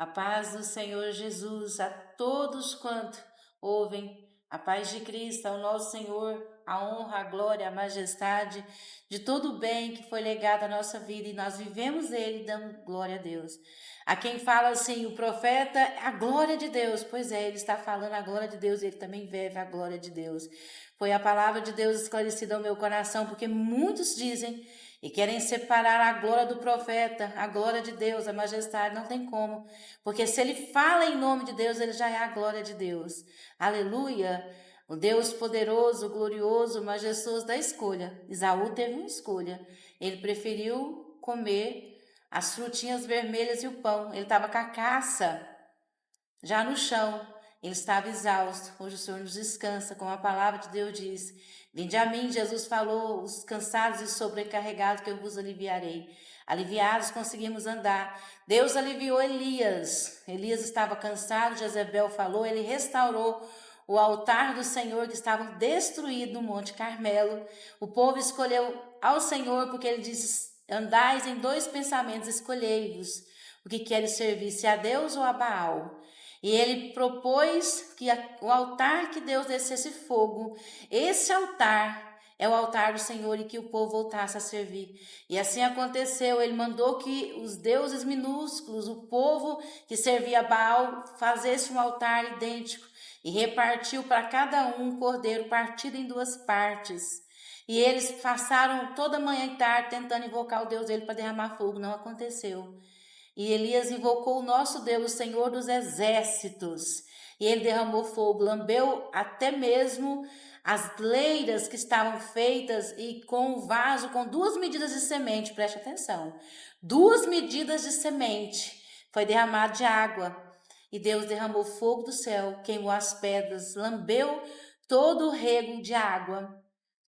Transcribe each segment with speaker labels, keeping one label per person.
Speaker 1: A paz do Senhor Jesus a todos quanto ouvem, a paz de Cristo, ao nosso Senhor, a honra, a glória, a majestade de todo o bem que foi legado à nossa vida e nós vivemos ele dando glória a Deus. A quem fala assim, o profeta, a glória de Deus, pois é, ele está falando a glória de Deus, ele também vive a glória de Deus. Foi a palavra de Deus esclarecida ao meu coração, porque muitos dizem e querem separar a glória do profeta, a glória de Deus, a majestade, não tem como. Porque se ele fala em nome de Deus, ele já é a glória de Deus. Aleluia! O Deus poderoso, glorioso, majestoso da escolha. Esaú teve uma escolha. Ele preferiu comer as frutinhas vermelhas e o pão. Ele estava com a caça já no chão. Ele estava exausto. Hoje o Senhor nos descansa, como a palavra de Deus diz. Vinde a mim, Jesus falou, os cansados e sobrecarregados, que eu vos aliviarei. Aliviados conseguimos andar. Deus aliviou Elias. Elias estava cansado, Jezebel falou, ele restaurou o altar do Senhor que estava destruído no Monte Carmelo. O povo escolheu ao Senhor porque ele diz, andais em dois pensamentos, escolhei-vos o que queres servir, se a Deus ou a Baal. E ele propôs que o altar que Deus descesse fogo, esse altar é o altar do Senhor e que o povo voltasse a servir. E assim aconteceu, ele mandou que os deuses minúsculos, o povo que servia a Baal, fizesse um altar idêntico e repartiu para cada um cordeiro partido em duas partes. E eles passaram toda manhã e tarde tentando invocar o Deus dele para derramar fogo, não aconteceu. E Elias invocou o nosso Deus, o Senhor dos exércitos, e ele derramou fogo, lambeu até mesmo as leiras que estavam feitas e com o vaso com 2 medidas de semente, preste atenção, 2 medidas de semente, foi derramado de água, e Deus derramou fogo do céu, queimou as pedras, lambeu todo o rego de água,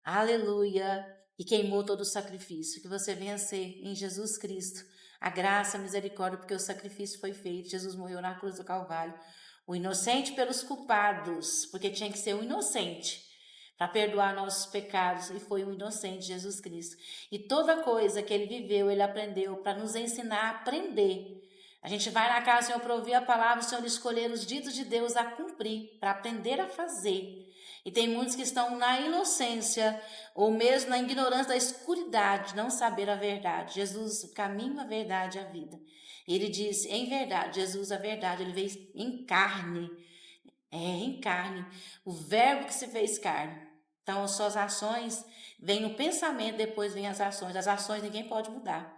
Speaker 1: aleluia, e queimou todo o sacrifício, que você venha ser em Jesus Cristo, a graça, a misericórdia, porque o sacrifício foi feito, Jesus morreu na cruz do Calvário, o inocente pelos culpados, porque tinha que ser o inocente, para perdoar nossos pecados, e foi o inocente, Jesus Cristo, e toda coisa que ele viveu, ele aprendeu, para nos ensinar a aprender. A gente vai na casa do Senhor para ouvir a palavra, o Senhor escolher os ditos de Deus a cumprir, para aprender a fazer. E tem muitos que estão na inocência, ou mesmo na ignorância da escuridade, não saber a verdade. Jesus, o caminho, a verdade e a vida. E ele diz, em verdade, Jesus, a verdade, ele veio em carne. Em carne. O verbo que se fez carne. Então, as suas ações, vem o pensamento, depois vem as ações. As ações ninguém pode mudar.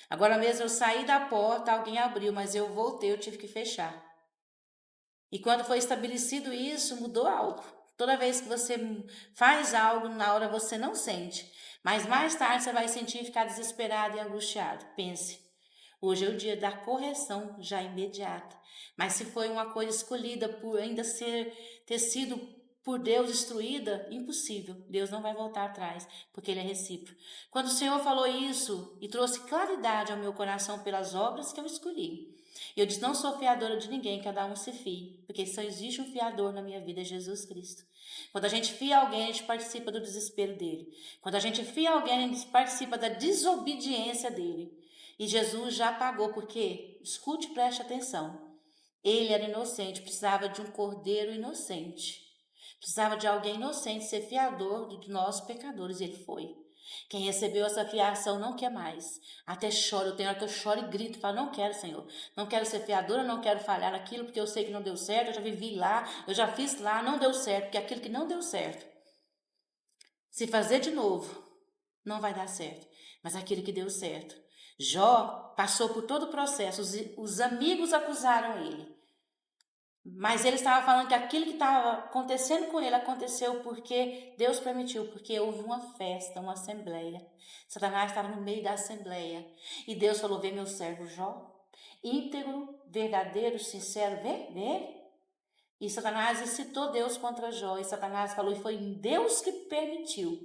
Speaker 1: Agora mesmo eu saí da porta, alguém abriu, mas eu voltei, eu tive que fechar. E quando foi estabelecido isso, mudou algo. Toda vez que você faz algo, na hora você não sente. Mas mais tarde você vai sentir e ficar desesperado e angustiado. Pense, hoje é o dia da correção já imediata. Mas se foi uma coisa escolhida por ainda ter sido por Deus destruída, impossível. Deus não vai voltar atrás, porque ele é recíproco. Quando o Senhor falou isso e trouxe claridade ao meu coração pelas obras que eu escolhi, eu disse, não sou fiadora de ninguém, cada um se fie, porque só existe um fiador na minha vida, é Jesus Cristo. Quando a gente fia alguém, a gente participa do desespero dele. Quando a gente fia alguém, a gente participa da desobediência dele. E Jesus já pagou, porque, escute e preste atenção, ele era inocente, precisava de um cordeiro inocente. Precisava de alguém inocente ser fiador de nós pecadores, e ele foi. Quem recebeu essa fiação não quer mais. Até choro, eu tenho hora que eu choro e grito, falo, não quero, Senhor. Não quero ser fiadora, não quero falhar naquilo, porque eu sei que não deu certo, eu já vivi lá, eu já fiz lá, não deu certo, porque aquilo que não deu certo, se fazer de novo, não vai dar certo. Mas aquilo que deu certo. Jó passou por todo o processo, os amigos acusaram ele. Mas ele estava falando que aquilo que estava acontecendo com ele aconteceu porque Deus permitiu, porque houve uma festa, uma assembleia. Satanás estava no meio da assembleia. E Deus falou, vê meu servo Jó, íntegro, verdadeiro, sincero, vê. E Satanás incitou Deus contra Jó. E Satanás falou, e foi Deus que permitiu,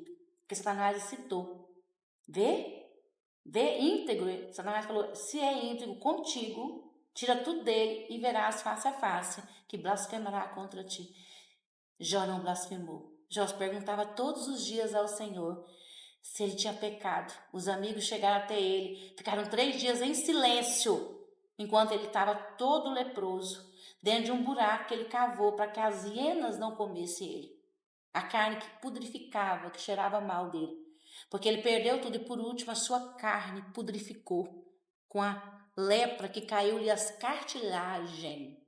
Speaker 1: que Satanás incitou. Vê íntegro. Satanás falou, se é íntegro contigo, tira tudo dele e verás face a face que blasfemará contra ti. Jó não blasfemou. Jó perguntava todos os dias ao Senhor se ele tinha pecado. Os amigos chegaram até ele, ficaram 3 dias em silêncio. enquanto ele estava todo leproso, dentro de um buraco que ele cavou para que as hienas não comessem ele. A carne que pudrificava, que cheirava mal dele. Porque ele perdeu tudo e por último a sua carne pudrificou com a lepra que caiu-lhe as cartilagens.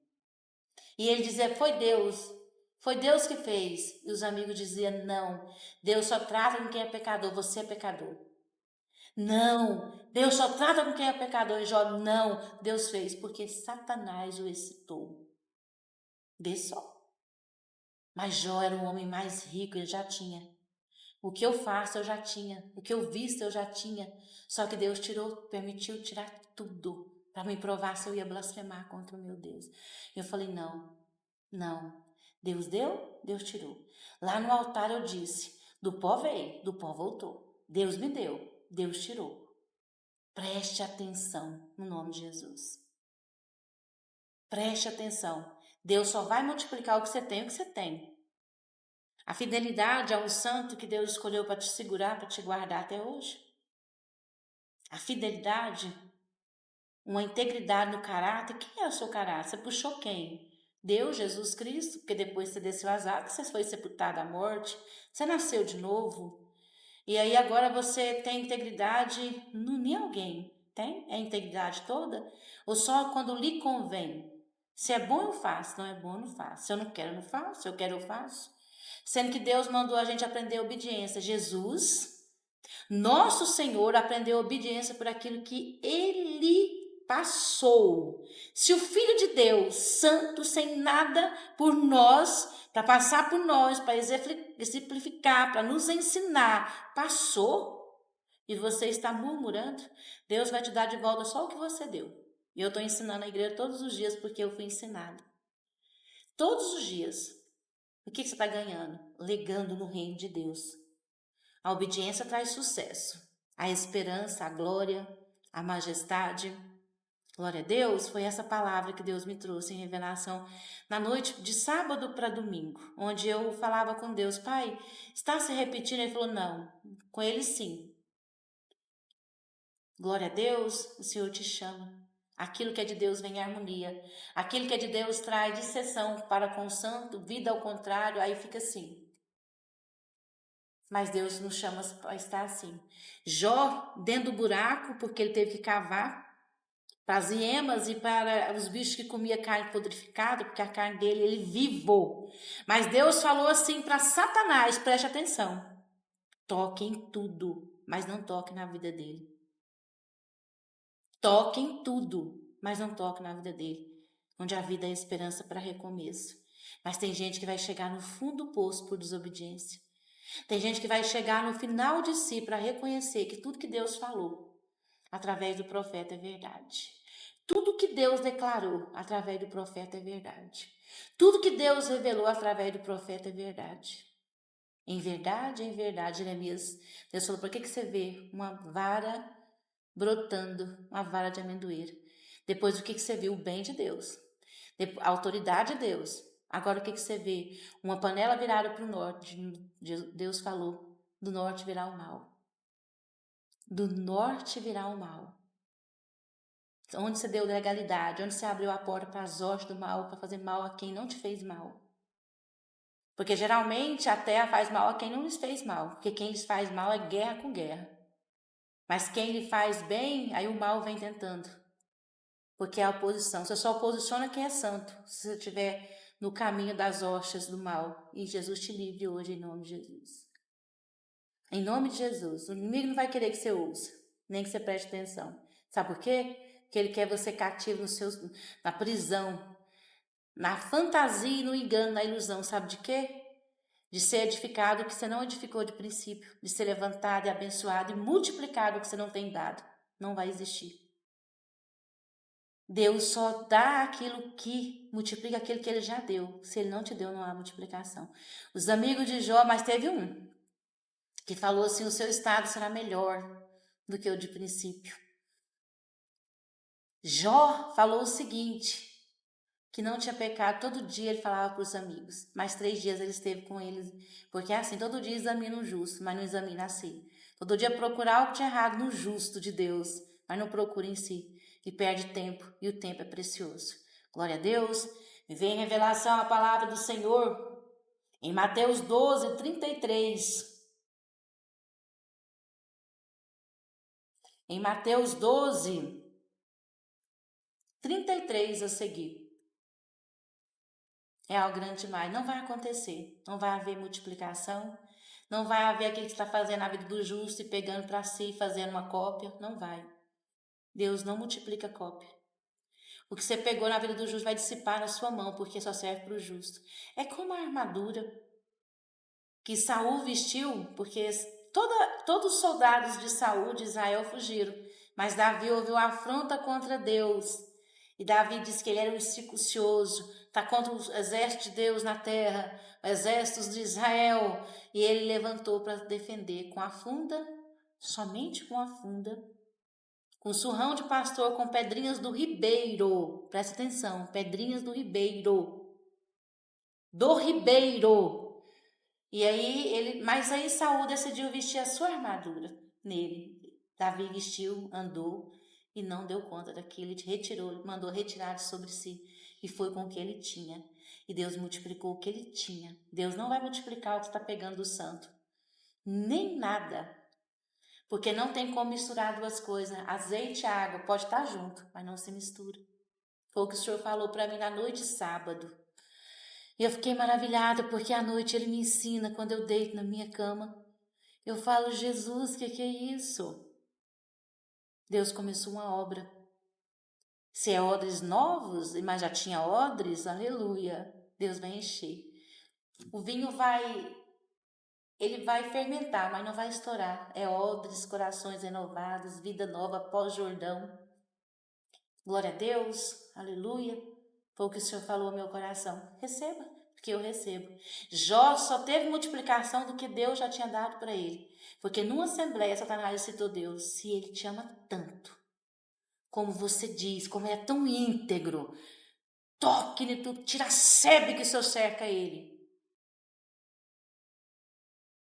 Speaker 1: E ele dizia, foi Deus que fez. E os amigos diziam, não, Deus só trata com quem é pecador, você é pecador. Não, Deus só trata com quem é pecador. E Jó, não, Deus fez, porque Satanás o excitou. Vê só. Mas Jó era o homem mais rico, ele já tinha. O que eu faço eu já tinha, o que eu visto eu já tinha. Só que Deus permitiu tirar tudo para me provar se eu ia blasfemar contra o meu Deus. Eu falei, não. Deus deu, Deus tirou. Lá no altar eu disse, do pó veio, do pó voltou. Deus me deu, Deus tirou. Preste atenção no nome de Jesus. Preste atenção. Deus só vai multiplicar o que você tem. A fidelidade é um santo que Deus escolheu para te segurar, para te guardar até hoje. A fidelidade, uma integridade no caráter. Quem é o seu caráter? Você puxou quem? Deus, Jesus Cristo, porque depois você desceu as águas, você foi sepultado à morte, você nasceu de novo. E aí agora você tem integridade em alguém, tem? É a integridade toda? Ou só quando lhe convém? Se é bom eu faço, não é bom eu não faço. Se eu não quero eu não faço, se eu quero eu faço. Sendo que Deus mandou a gente aprender obediência. Jesus, nosso Senhor, aprendeu obediência por aquilo que Ele passou. Se o Filho de Deus, santo, sem nada por nós, para passar por nós, para exemplificar, para nos ensinar, passou, e você está murmurando, Deus vai te dar de volta só o que você deu. E eu estou ensinando a igreja todos os dias porque eu fui ensinada. Todos os dias. O que você está ganhando? Legando no reino de Deus. A obediência traz sucesso. A esperança, a glória, a majestade. Glória a Deus, foi essa palavra que Deus me trouxe em revelação na noite de sábado para domingo, onde eu falava com Deus, Pai, está se repetindo? Ele falou, não, com ele sim. Glória a Deus, o Senhor te chama. Aquilo que é de Deus vem em harmonia. Aquilo que é de Deus traz dissensão para com o santo, vida ao contrário, aí fica assim. Mas Deus nos chama para estar assim. Jó, dentro do buraco, porque ele teve que cavar, para as hienas e para os bichos que comiam carne pudrificada, porque a carne dele, ele vivou. Mas Deus falou assim para Satanás, preste atenção, toque em tudo, mas não toque na vida dele. Toque em tudo, mas não toque na vida dele, onde a vida é esperança para recomeço. Mas tem gente que vai chegar no fundo do poço por desobediência. Tem gente que vai chegar no final de si para reconhecer que tudo que Deus falou através do profeta é verdade. Tudo que Deus declarou através do profeta é verdade. Tudo que Deus revelou através do profeta é verdade. Em verdade, Jeremias, Deus falou, por que você vê uma vara brotando, uma vara de amendoeira? Depois, o que você viu? O bem de Deus. A autoridade de Deus. Agora, o que você vê? Uma panela virada para o norte. Deus falou, do norte virá o mal. Do norte virá o mal. Onde você deu legalidade, onde você abriu a porta para as hostes do mal, para fazer mal a quem não te fez mal. Porque geralmente a terra faz mal a quem não lhes fez mal. Porque quem lhes faz mal é guerra com guerra. Mas quem lhe faz bem, aí o mal vem tentando. Porque é a oposição. Você só oposiciona quem é santo. Se você estiver no caminho das hostes do mal. E Jesus te livre hoje em nome de Jesus. Em nome de Jesus. O inimigo não vai querer que você ouça, nem que você preste atenção. Sabe por quê? Porque ele quer você cativo na prisão, na fantasia e no engano, na ilusão. Sabe de quê? De ser edificado o que você não edificou de princípio. De ser levantado e abençoado e multiplicado o que você não tem dado. Não vai existir. Deus só dá aquilo que multiplica aquilo que ele já deu. Se ele não te deu, não há multiplicação. Os amigos de Jó, mas teve um que falou assim, o seu estado será melhor do que o de princípio. Jó falou o seguinte, que não tinha pecado, todo dia ele falava para os amigos, mas 3 dias ele esteve com eles, porque é assim, todo dia examina o justo, mas não examina a si. Todo dia procurar o que tinha errado no justo de Deus, mas não procura em si. e perde tempo, e o tempo é precioso. Glória a Deus. Me vem em revelação a palavra do Senhor em Mateus 12, 33. Em Mateus 12, 33 a seguir. É algo grande demais. Não vai acontecer. Não vai haver multiplicação. Não vai haver aquele que está fazendo a vida do justo e pegando para si e fazendo uma cópia. Não vai. Deus não multiplica cópia. O que você pegou na vida do justo vai dissipar na sua mão, porque só serve para o justo. É como a armadura que Saul vestiu, porque todos os soldados de Saul, de Israel, fugiram. Mas Davi ouviu afronta contra Deus. E Davi disse que ele era um circuncioso, está contra o exército de Deus na terra, os exércitos de Israel. E ele levantou para defender com a funda, somente com a funda, com surrão de pastor, com pedrinhas do ribeiro. Presta atenção, pedrinhas do ribeiro. Do ribeiro. E aí mas aí Saul decidiu vestir a sua armadura nele. Davi vestiu, andou e não deu conta daquilo, ele retirou, mandou retirar de sobre si e foi com o que ele tinha. E Deus multiplicou o que ele tinha. Deus não vai multiplicar o que está pegando do santo, nem nada, porque não tem como misturar duas coisas. Azeite e água pode estar junto, mas não se mistura. Foi o que o Senhor falou para mim na noite de sábado. E eu fiquei maravilhada, porque à noite ele me ensina, quando eu deito na minha cama. Eu falo, Jesus, que é isso? Deus começou uma obra. Se é odres novos, mas já tinha odres, aleluia. Deus vai encher. O vinho ele vai fermentar, mas não vai estourar. É odres, corações renovados, vida nova pós-Jordão. Glória a Deus, aleluia. Foi o que o Senhor falou ao meu coração. Receba, porque eu recebo. Jó só teve multiplicação do que Deus já tinha dado para ele. Porque numa assembleia, Satanás citou Deus. Se ele te ama tanto, como você diz, como ele é tão íntegro, toque-lhe tu, tira a sebe que seu cerca ele.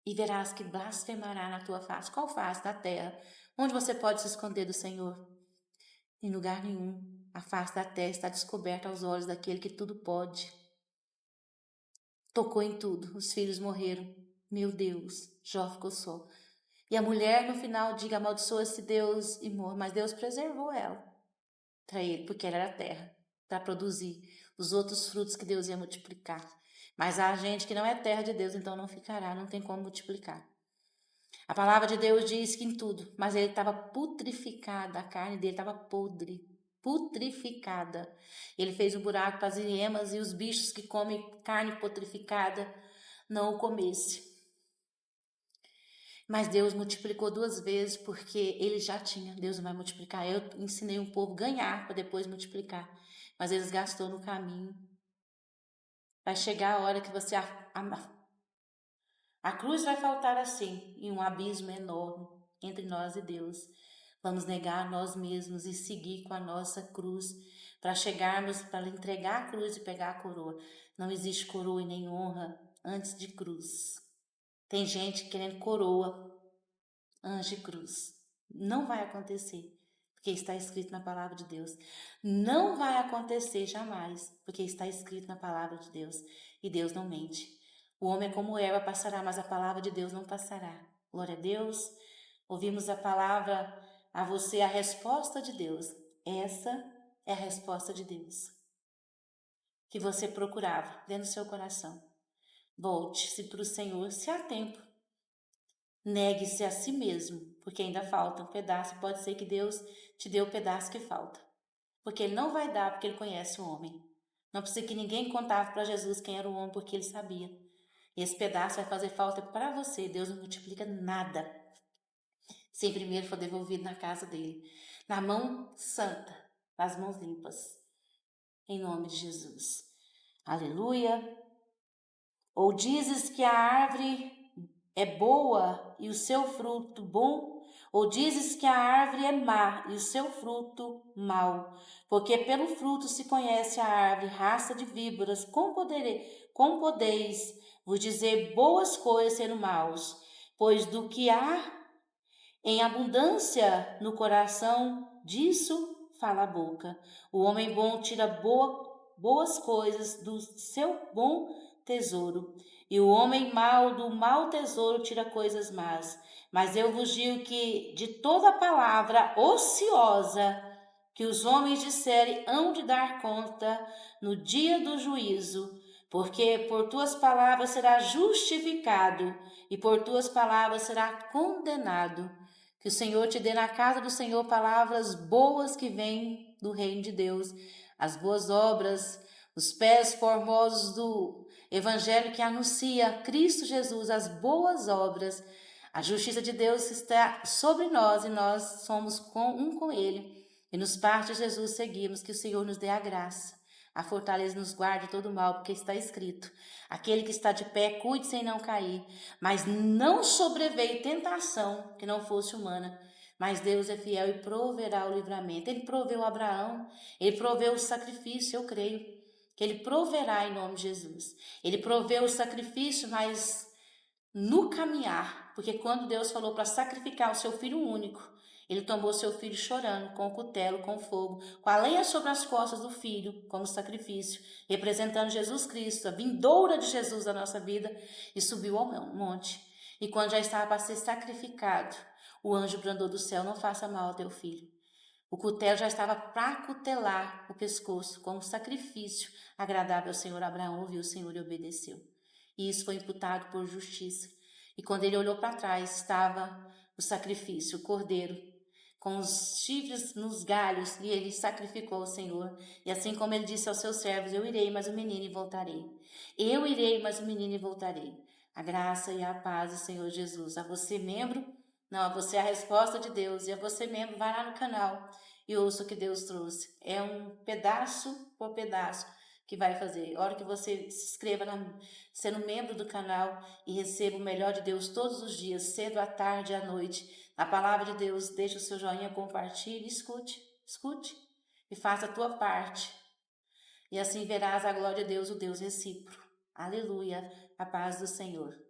Speaker 1: E verás que blasfemará na tua face. Qual face? Da terra. Onde você pode se esconder do Senhor? Em lugar nenhum. A face da terra está descoberta aos olhos daquele que tudo pode. Tocou em tudo. Os filhos morreram. Meu Deus, Jó ficou só. E a mulher no final diga, amaldiçoa-se Deus e morre. Mas Deus preservou ela para ele, porque ela era terra, para produzir os outros frutos que Deus ia multiplicar. Mas há gente que não é terra de Deus, então não ficará, não tem como multiplicar. A palavra de Deus diz que em tudo, mas ele estava putrificada, a carne dele estava podre, putrificada. Ele fez um buraco para as hienas e os bichos que comem carne putrificada não o comessem. Mas Deus multiplicou 2 vezes porque ele já tinha. Deus não vai multiplicar. Eu ensinei um povo a ganhar para depois multiplicar. Mas eles gastou no caminho. Vai chegar a hora que você... A cruz vai faltar assim, em um abismo enorme entre nós e Deus. Vamos negar nós mesmos e seguir com a nossa cruz para chegarmos, para entregar a cruz e pegar a coroa. Não existe coroa e nem honra antes de cruz. Tem gente querendo coroa antes de cruz. Não vai acontecer, porque está escrito na palavra de Deus. Não vai acontecer jamais, porque está escrito na palavra de Deus. E Deus não mente. O homem é como erva, passará, mas a palavra de Deus não passará. Glória a Deus. Ouvimos a palavra a você, a resposta de Deus. Essa é a resposta de Deus que você procurava dentro do seu coração. Volte-se para o Senhor, se há tempo. Negue-se a si mesmo, porque ainda falta um pedaço. Pode ser que Deus te dê o pedaço que falta. Porque Ele não vai dar, porque Ele conhece o homem. Não precisa que ninguém contava para Jesus quem era o homem, porque Ele sabia. E esse pedaço vai fazer falta para você. Deus não multiplica nada sem primeiro for devolvido na casa dele. Na mão santa, nas mãos limpas. Em nome de Jesus. Aleluia. Ou dizes que a árvore é boa e o seu fruto bom, ou dizes que a árvore é má e o seu fruto mau, porque pelo fruto se conhece a árvore, raça de víboras, como podeis vos dizer boas coisas sendo maus, pois do que há em abundância no coração, disso fala a boca. O homem bom tira boas coisas do seu bom tesouro, e o homem mau do mau tesouro tira coisas más. Mas eu vos digo que de toda palavra ociosa que os homens disserem, hão de dar conta no dia do juízo, porque por tuas palavras será justificado e por tuas palavras será condenado. Que o Senhor te dê na casa do Senhor palavras boas que vêm do reino de Deus, as boas obras, os pés formosos do Evangelho que anuncia Cristo Jesus, as boas obras. A justiça de Deus está sobre nós e nós somos um com Ele. E nos passos de Jesus seguimos, que o Senhor nos dê a graça, a fortaleza nos guarde de todo mal, porque está escrito: aquele que está de pé, cuide sem não cair. Mas não sobreveio tentação que não fosse humana. Mas Deus é fiel e proverá o livramento. Ele proveu Abraão, ele proveu o sacrifício, eu creio que ele proverá em nome de Jesus. Ele proveu o sacrifício, mas no caminhar, porque quando Deus falou para sacrificar o seu filho único, ele tomou seu filho chorando, com o cutelo, com o fogo, com a lenha sobre as costas do filho, como sacrifício, representando Jesus Cristo, a vindoura de Jesus na nossa vida, e subiu ao monte. E quando já estava para ser sacrificado, o anjo brandou do céu: não faça mal ao teu filho. O cutelo já estava para cutelar o pescoço, como sacrifício agradável ao Senhor. Abraão ouviu o Senhor e obedeceu. E isso foi imputado por justiça. E quando ele olhou para trás, estava o sacrifício, o cordeiro, com os chifres nos galhos, e ele sacrificou ao Senhor. E assim como ele disse aos seus servos: eu irei, mas o menino e voltarei. Eu irei, mas o menino e voltarei. A graça e a paz do Senhor Jesus. A você, membro, não, a você a resposta de Deus. E a você, membro, vai lá no canal e ouça o que Deus trouxe. É um pedaço por pedaço que vai fazer. A hora que você se inscreva sendo membro do canal e receba o melhor de Deus todos os dias, cedo, à tarde e à noite, a palavra de Deus, deixe o seu joinha, compartilhe, escute e faça a tua parte. E assim verás a glória de Deus, o Deus recíproco. Aleluia, a paz do Senhor.